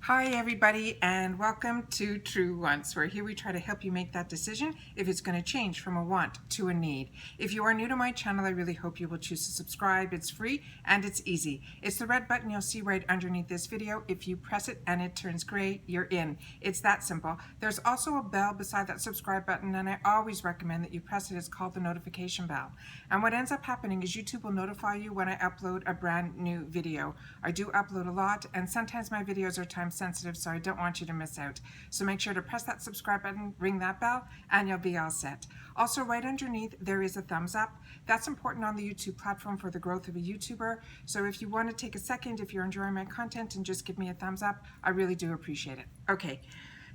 Hi everybody, and welcome to True Wants, where here we try to help you make that decision if it's going to change from a want to a need. If you are new to my channel, I really hope you will choose to subscribe. It's free and it's easy. It's the red button you'll see right underneath this video. If you press it and it turns gray, you're in. It's that simple. There's also a bell beside that subscribe button, and I always recommend that you press it. It's called the notification bell. And what ends up happening is YouTube will notify you when I upload a brand new video. I do upload a lot, and sometimes my videos are time sensitive, so I don't want you to miss out. So make sure to press that subscribe button, ring that bell, and you'll be all set. Also, right underneath there is a thumbs up. That's important on the YouTube platform for the growth of a YouTuber. So if you want to take a second, if you're enjoying my content, and just give me a thumbs up, I really do appreciate it. Okay.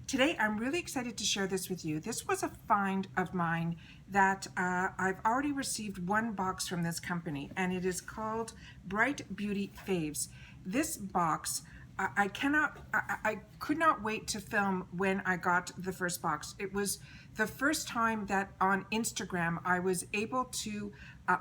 Today, I'm really excited to share this with you. This was a find of mine that I've already received one box from this company, and it is called Bright Beauty Faves. This box, I could not wait to film when I got the first box. It was the first time that on Instagram I was able to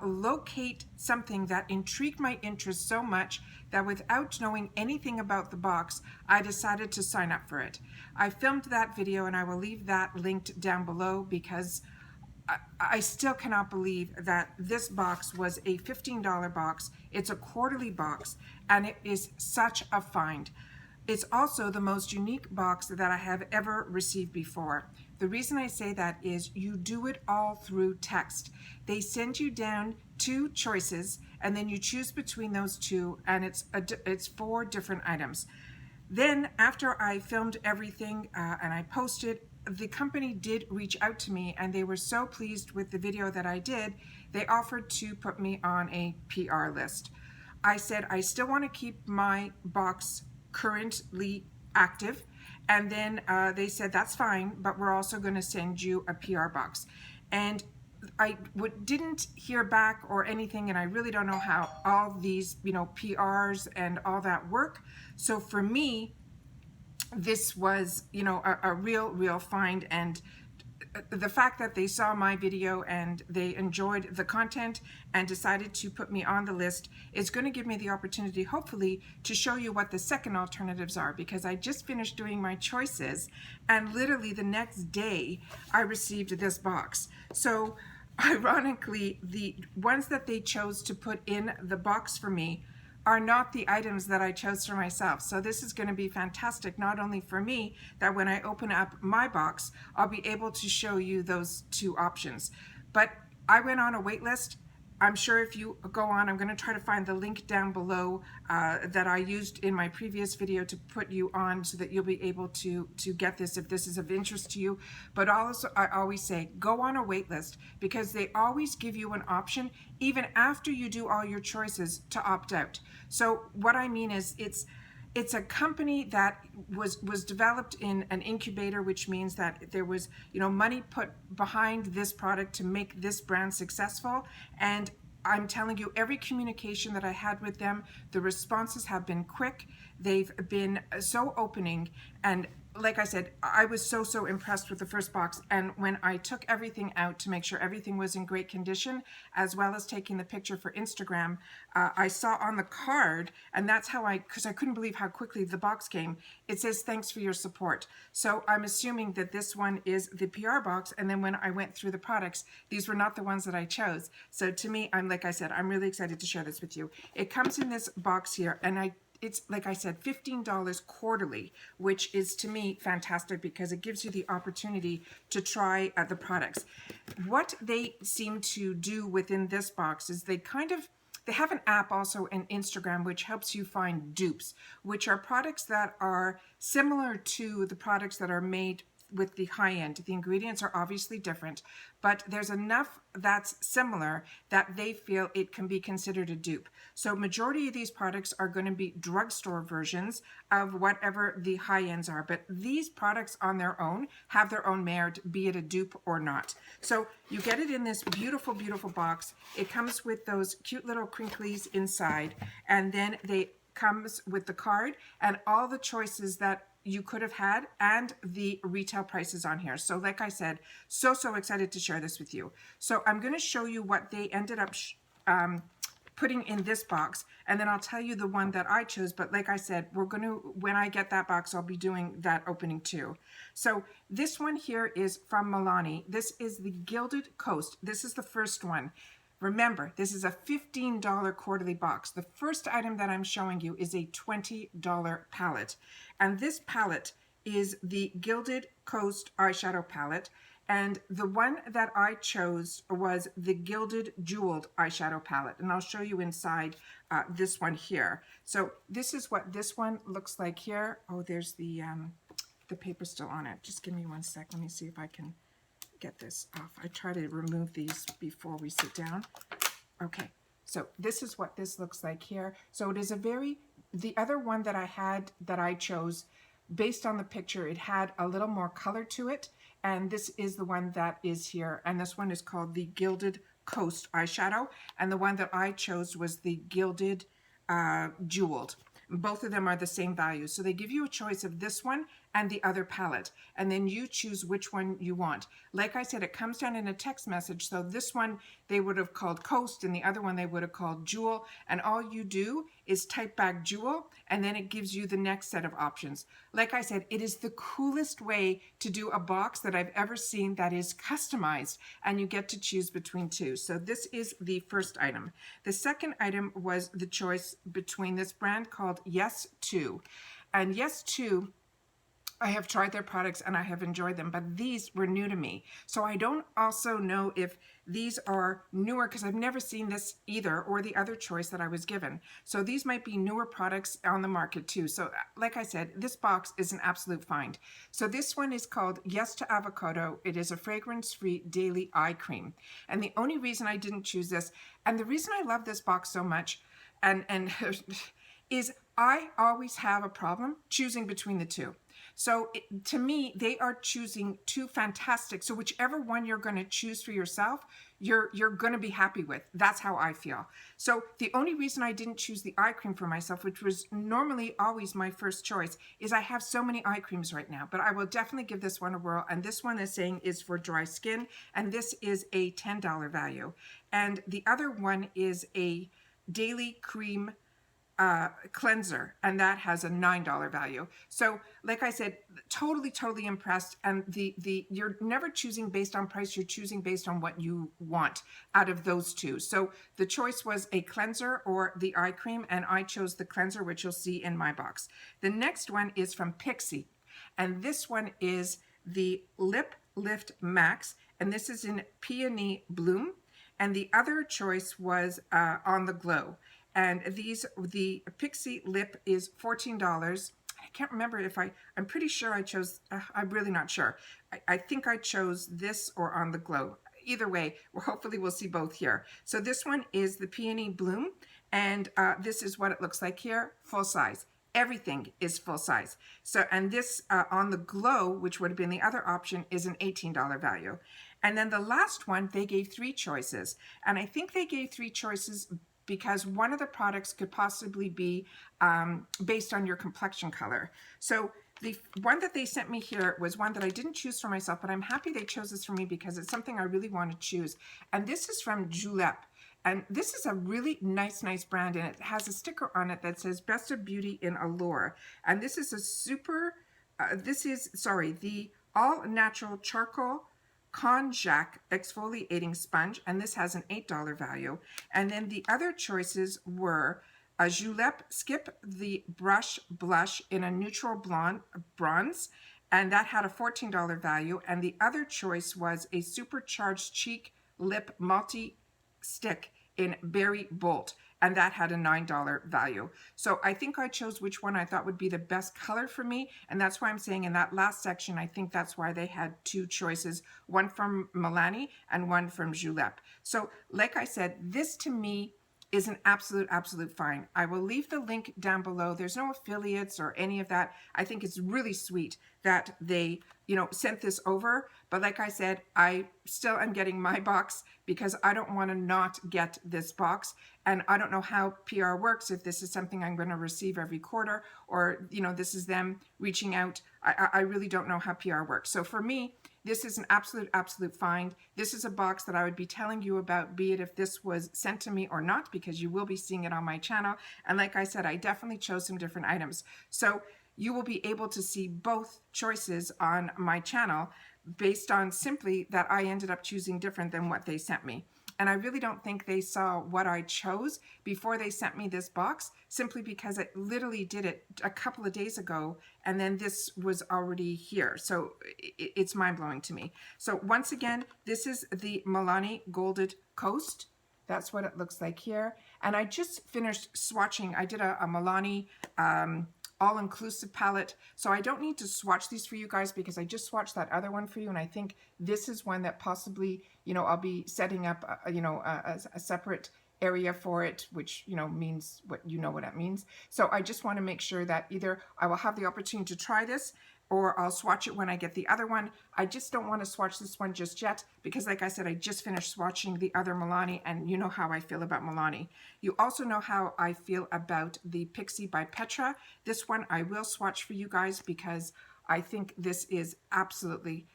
locate something that intrigued my interest so much that without knowing anything about the box, I decided to sign up for it. I filmed that video, and I will leave that linked down below because I still cannot believe that this box was a $15 box. It's a quarterly box, and it is such a find. It's also the most unique box that I have ever received before. The reason I say that is you do it all through text. They send you down 2 choices, and then you choose between those 2, and it's 4 different items. Then after I filmed everything and I posted, the company did reach out to me, and they were so pleased with the video that I did, they offered to put me on a PR list. I said I still want to keep my box currently active, and then they said that's fine, but we're also going to send you a PR box. And I didn't hear back or anything, and I really don't know how all these PRs and all that work. So for me, this was a real find, and the fact that they saw my video and they enjoyed the content and decided to put me on the list is going to give me the opportunity, hopefully, to show you what the second alternatives are, because I just finished doing my choices, and literally the next day I received this box. So ironically, the ones that they chose to put in the box for me are not the items that I chose for myself. So this is going to be fantastic, not only for me, that when I open up my box, I'll be able to show you those 2 options. But I went on a wait list. I'm sure if you go on, I'm going to try to find the link down below that I used in my previous video to put you on, so that you'll be able to get this if this is of interest to you. But also, I always say, go on a wait list, because they always give you an option, even after you do all your choices, to opt out. So what I mean is, it's a company that was developed in an incubator, which means that there was money put behind this product to make this brand successful. And I'm telling you, every communication that I had with them, the responses have been quick. They've been so opening, and like I said, I was so impressed with the first box. And when I took everything out to make sure everything was in great condition, as well as taking the picture for Instagram, I saw on the card, and that's how because I couldn't believe how quickly the box came, it says, "Thanks for your support." So I'm assuming that this one is the PR box, and then when I went through the products, these were not the ones that I chose. So to me, like I said, I'm really excited to share this with you. It comes in this box here, and it's, like I said, $15 quarterly, which is to me fantastic, because it gives you the opportunity to try the products. What they seem to do within this box is they have an app also in Instagram which helps you find dupes, which are products that are similar to the products that are made with the high end. The ingredients are obviously different, but there's enough that's similar that they feel it can be considered a dupe. So majority of these products are going to be drugstore versions of whatever the high ends are, but these products on their own have their own merit, be it a dupe or not. So you get it in this beautiful box. It comes with those cute little crinklies inside, and then comes with the card and all the choices that you could have had, and the retail prices on here. So like I said, so excited to share this with you. So I'm going to show you what they ended up putting in this box, and then I'll tell you the one that I chose. But like I said, when I get that box, I'll be doing that opening too. So this one here is from Milani. This is the Gilded Coast. This is the first one. Remember, this is a $15 quarterly box. The first item that I'm showing you is a $20 palette. And this palette is the Gilded Coast eyeshadow palette. And the one that I chose was the Gilded Jeweled eyeshadow palette. And I'll show you inside this one here. So this is what this one looks like here. Oh, there's the paper still on it. Just give me one sec. Let me see if I can get this off. I try to remove these before we sit down. Okay, so this is what this looks like here. So it is the other one that I chose, based on the picture, it had a little more color to it. And this is the one that is here. And this one is called the Gilded Coast eyeshadow. And the one that I chose was the Gilded Jeweled. Both of them are the same value. So they give you a choice of this one and the other palette. And then you choose which one you want. Like I said, it comes down in a text message. So this one they would have called Coast, and the other one they would have called Jewel. And all you do is type back Jewel, and then it gives you the next set of options. Like I said, it is the coolest way to do a box that I've ever seen that is customized, and you get to choose between two. So this is the first item. The second item was the choice between this brand called Yes To. And Yes To, I have tried their products and I have enjoyed them, but these were new to me. So I don't also know if these are newer, because I've never seen this either, or the other choice that I was given. So these might be newer products on the market too. So like I said, this box is an absolute find. So this one is called Yes to Avocado. It is a fragrance-free daily eye cream. And the only reason I didn't choose this, and the reason I love this box so much, and is I always have a problem choosing between the two. So to me, they are choosing two fantastic. So whichever one you're going to choose for yourself, you're going to be happy with. That's how I feel. So the only reason I didn't choose the eye cream for myself, which was normally always my first choice, is I have so many eye creams right now. But I will definitely give this one a whirl. And this one is saying is for dry skin. And this is a $10 value. And the other one is a daily cream cleanser, and that has a $9 value. So like I said, totally impressed. And you're never choosing based on price, you're choosing based on what you want out of those two. So the choice was a cleanser or the eye cream, and I chose the cleanser, which you'll see in my box. The next one is from Pixi, and this one is the Lip Lift Max, and this is in Peony Bloom, and the other choice was On the Glow. And the Pixi lip is $14. I can't remember if I'm pretty sure I chose, I'm really not sure. I think I chose this or On the Glow. Either way, hopefully we'll see both here. So this one is the Peony Bloom, and this is what it looks like here, full size. Everything is full size. So, and this On the Glow, which would have been the other option, is an $18 value. And then the last one, they gave three choices. And I think they gave three choices because one of the products could possibly be based on your complexion color. So the one that they sent me here was one that I didn't choose for myself, but I'm happy they chose this for me because it's something I really want to choose. And this is from ULTA. And this is a really nice brand, and it has a sticker on it that says Best of Beauty in Allure. And this is a the all natural charcoal Konjac exfoliating sponge, and this has an $8 value. And then the other choices were a Julep Skip the Brush Blush in a neutral bronze, and that had a $14 value. And the other choice was a Supercharged Cheek Lip Multi-Stick in Berry Bolt, and that had a $9 value. So I think I chose which one I thought would be the best color for me, and that's why I'm saying in that last section, I think that's why they had two choices, one from Milani and one from Julep. So like I said, this to me is an absolute find. I will leave the link down below. There's no affiliates or any of that. I think it's really sweet that they, sent this over. But like I said, I still am getting my box because I don't want to not get this box. And I don't know how PR works, if this is something I'm going to receive every quarter, or, this is them reaching out. I really don't know how PR works. So for me, This is an absolute find. This is a box that I would be telling you about, be it if this was sent to me or not, because you will be seeing it on my channel. And like I said, I definitely chose some different items. So you will be able to see both choices on my channel based on simply that I ended up choosing different than what they sent me. And I really don't think they saw what I chose before they sent me this box, simply because I literally did it a couple of days ago and then this was already here. So it's mind-blowing to me. So once again, this is the Milani Golded Coast. That's what it looks like here. And I just finished swatching. I did a Milani all-inclusive palette. So I don't need to swatch these for you guys because I just swatched that other one for you. And I think this is one that possibly, you know, I'll be setting up, a separate area for it, which, you know, means what that means. So I just want to make sure that either I will have the opportunity to try this or I'll swatch it when I get the other one. I just don't want to swatch this one just yet because, like I said, I just finished swatching the other Milani, and you know how I feel about Milani. You also know how I feel about the Pixie by Petra. This one I will swatch for you guys because I think this is absolutely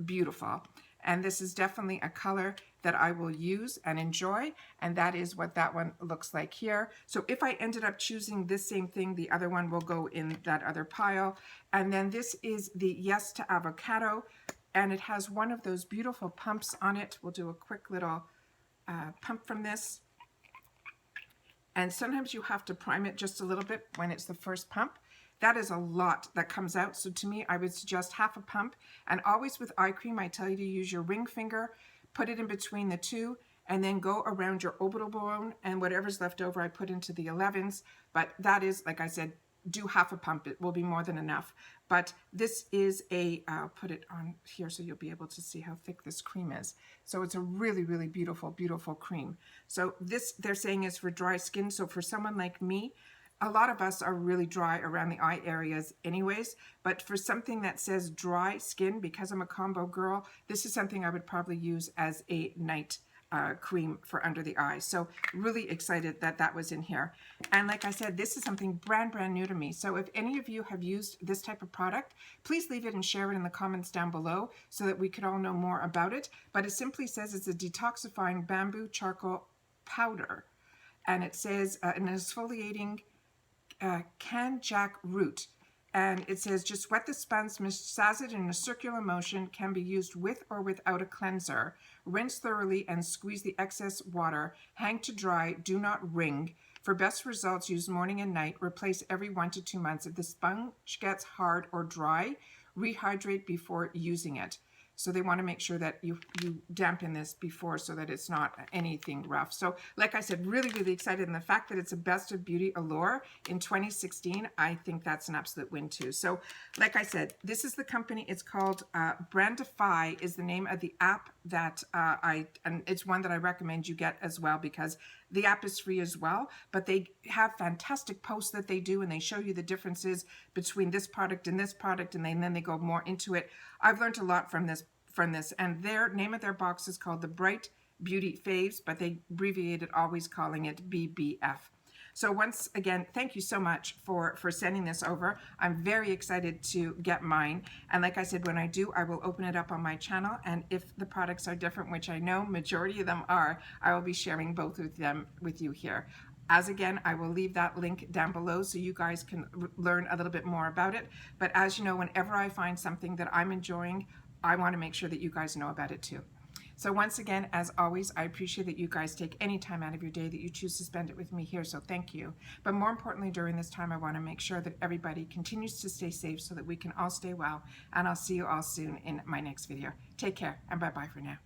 beautiful. And this is definitely a color that I will use and enjoy, and that is what that one looks like here. So if I ended up choosing this same thing, the other one will go in that other pile. And then this is the Yes to Avocado, and it has one of those beautiful pumps on it. We'll do a quick little pump from this. And sometimes you have to prime it just a little bit when it's the first pump. That is a lot that comes out. So to me, I would suggest half a pump. And always with eye cream, I tell you to use your ring finger, put it in between the two, and then go around your orbital bone, and whatever's left over, I put into the 11s. But that is, like I said, do half a pump. It will be more than enough. But this is I'll put it on here so you'll be able to see how thick this cream is. So it's a really, really beautiful, beautiful cream. So this, they're saying, is for dry skin. So for someone like me, a lot of us are really dry around the eye areas anyways, but for something that says dry skin, because I'm a combo girl, this is something I would probably use as a night cream for under the eyes. So really excited that that was in here. And like I said, this is something brand new to me. So if any of you have used this type of product, please leave it and share it in the comments down below so that we could all know more about it. But it simply says it's a detoxifying bamboo charcoal powder. And it says an exfoliating Kanjak root, and it says just wet the sponge, massage it in a circular motion, can be used with or without a cleanser, rinse thoroughly and squeeze the excess water, hang to dry, do not wring. For best results, use morning and night, replace every 1 to 2 months. If the sponge gets hard or dry, rehydrate before using it. So they want to make sure that you dampen this before so that it's not anything rough. So like I said, really, really excited. And the fact that it's a Best of Beauty Allure in 2016, I think that's an absolute win too. So like I said, this is the company. It's called BRANDEFY is the name of the app that and it's one that I recommend you get as well because the app is free as well, but they have fantastic posts that they do and they show you the differences between this product and this product, and then they go more into it. I've learned a lot from this, and their name of their box is called the Bright Beauty Faves, but they abbreviated always calling it BBF. So once again, thank you so much for sending this over. I'm very excited to get mine. And like I said, when I do, I will open it up on my channel. And if the products are different, which I know majority of them are, I will be sharing both of them with you here. As again, I will leave that link down below so you guys can learn a little bit more about it. But as you know, whenever I find something that I'm enjoying, I want to make sure that you guys know about it too. So once again, as always, I appreciate that you guys take any time out of your day that you choose to spend it with me here, so thank you. But more importantly, during this time, I want to make sure that everybody continues to stay safe so that we can all stay well, and I'll see you all soon in my next video. Take care, and bye-bye for now.